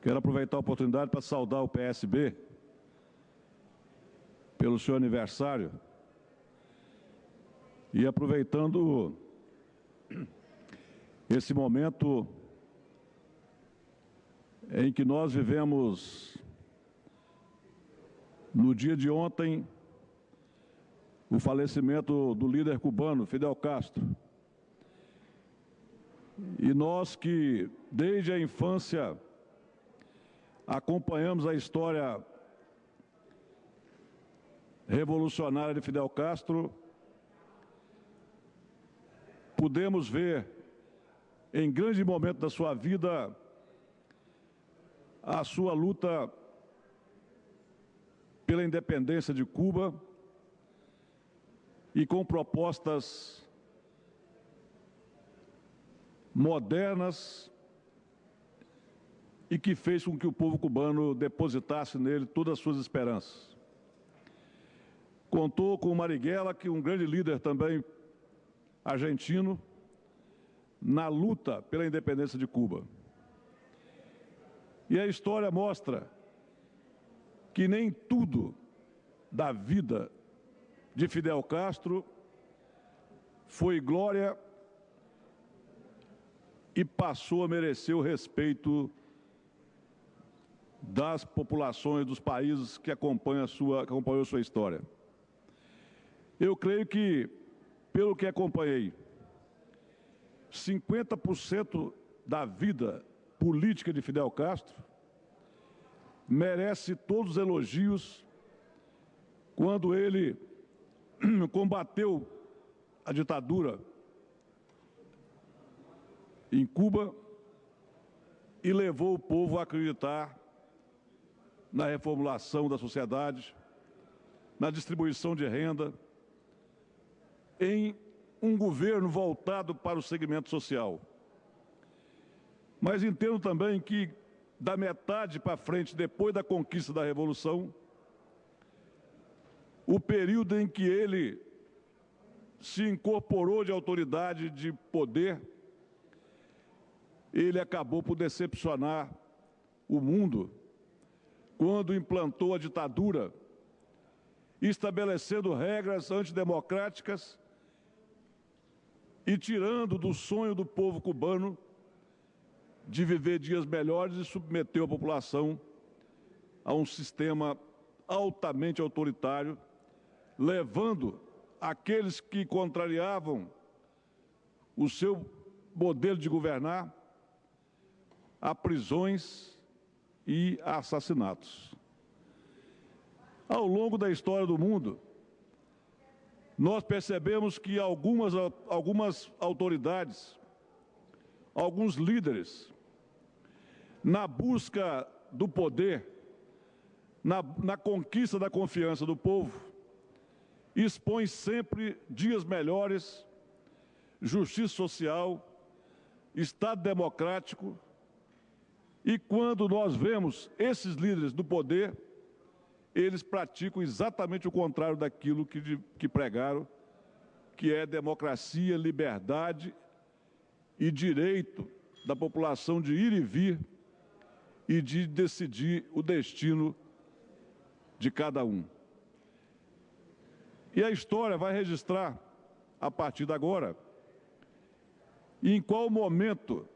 Quero aproveitar a oportunidade para saudar o PSB pelo seu aniversário e aproveitando esse momento em que nós vivemos, no dia de ontem, o falecimento do líder cubano, Fidel Castro. E nós que, desde a infância, acompanhamos a história revolucionária de Fidel Castro, pudemos ver, em grande momento da sua vida, a sua luta pela independência de Cuba e com propostas modernas e que fez com que o povo cubano depositasse nele todas as suas esperanças. Contou com Marighella, que é um grande líder também argentino, na luta pela independência de Cuba. E a história mostra que nem tudo da vida de Fidel Castro foi glória e passou a merecer o respeito das populações dos países que acompanhou a sua história. Eu creio que, pelo que acompanhei, 50% da vida política de Fidel Castro merece todos os elogios quando ele combateu a ditadura em Cuba e levou o povo a acreditar na reformulação da sociedade, na distribuição de renda, em um governo voltado para o segmento social. Mas entendo também que, da metade para frente, depois da conquista da Revolução, o período em que ele se incorporou de autoridade, de poder, ele acabou por decepcionar o mundo quando implantou a ditadura, estabelecendo regras antidemocráticas e tirando do sonho do povo cubano de viver dias melhores e submeteu a população a um sistema altamente autoritário, levando aqueles que contrariavam o seu modelo de governar a prisões e a assassinatos. Ao longo da história do mundo, nós percebemos que algumas autoridades, alguns líderes, na busca do poder, na conquista da confiança do povo, expõem sempre dias melhores, justiça social, Estado democrático, e quando nós vemos esses líderes do poder, eles praticam exatamente o contrário daquilo que pregaram, que é democracia, liberdade e direito da população de ir e vir e de decidir o destino de cada um. E a história vai registrar, a partir de agora, em qual momento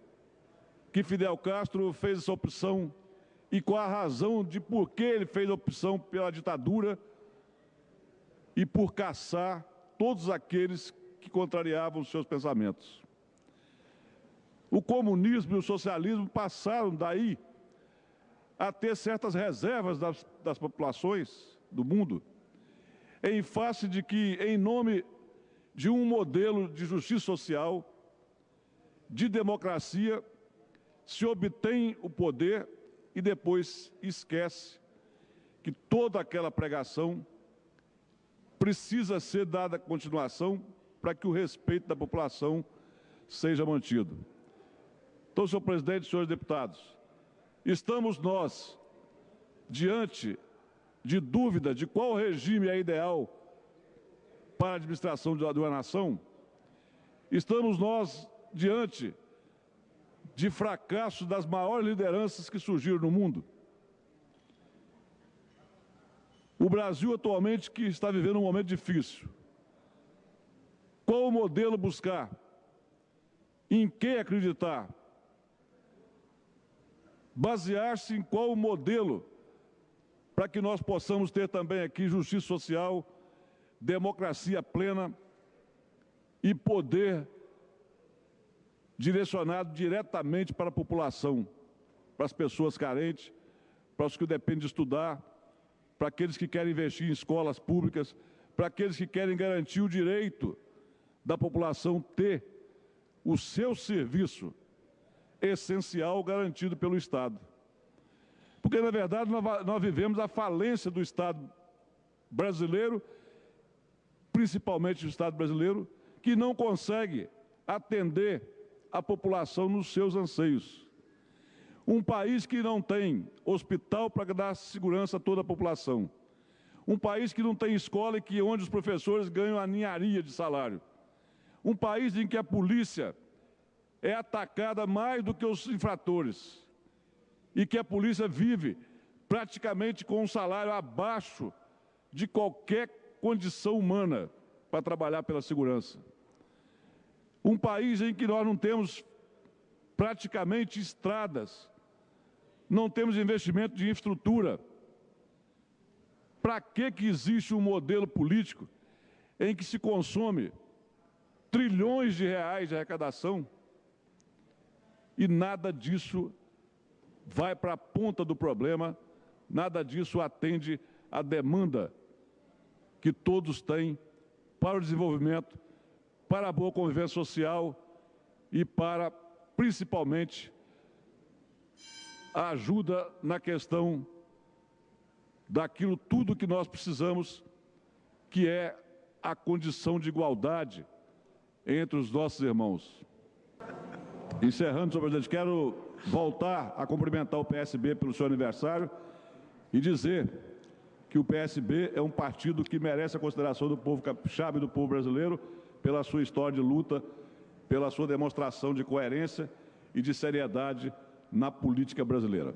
que Fidel Castro fez essa opção e qual a razão de por que ele fez a opção pela ditadura e por caçar todos aqueles que contrariavam os seus pensamentos. O comunismo e o socialismo passaram daí a ter certas reservas das populações do mundo, em face de que, em nome de um modelo de justiça social, de democracia, se obtém o poder e depois esquece que toda aquela pregação precisa ser dada continuação para que o respeito da população seja mantido. Então, senhor presidente, senhores deputados, estamos nós diante de dúvida de qual regime é ideal para a administração de uma nação? Estamos nós diante de fracasso das maiores lideranças que surgiram no mundo. O Brasil atualmente que está vivendo um momento difícil. Qual o modelo buscar? Em quem acreditar? Basear-se em qual o modelo para que nós possamos ter também aqui justiça social, democracia plena e poder direcionado diretamente para a população, para as pessoas carentes, para os que dependem de estudar, para aqueles que querem investir em escolas públicas, para aqueles que querem garantir o direito da população ter o seu serviço essencial garantido pelo Estado. Porque, na verdade, nós vivemos a falência do Estado brasileiro, principalmente do Estado brasileiro, que não consegue atender a população nos seus anseios. Um país que não tem hospital para dar segurança a toda a população. Um país que não tem escola e onde os professores ganham a ninharia de salário. Um país em que a polícia é atacada mais do que os infratores. E que a polícia vive praticamente com um salário abaixo de qualquer condição humana para trabalhar pela segurança. Um país em que nós não temos praticamente estradas, não temos investimento de infraestrutura. Para que existe um modelo político em que se consome trilhões de reais de arrecadação e nada disso vai para a ponta do problema, nada disso atende à demanda que todos têm para o desenvolvimento, para a boa convivência social e para, principalmente, a ajuda na questão daquilo tudo que nós precisamos, que é a condição de igualdade entre os nossos irmãos. Encerrando, senhor presidente, quero voltar a cumprimentar o PSB pelo seu aniversário e dizer que o PSB é um partido que merece a consideração do povo capixaba e do povo brasileiro pela sua história de luta, pela sua demonstração de coerência e de seriedade na política brasileira.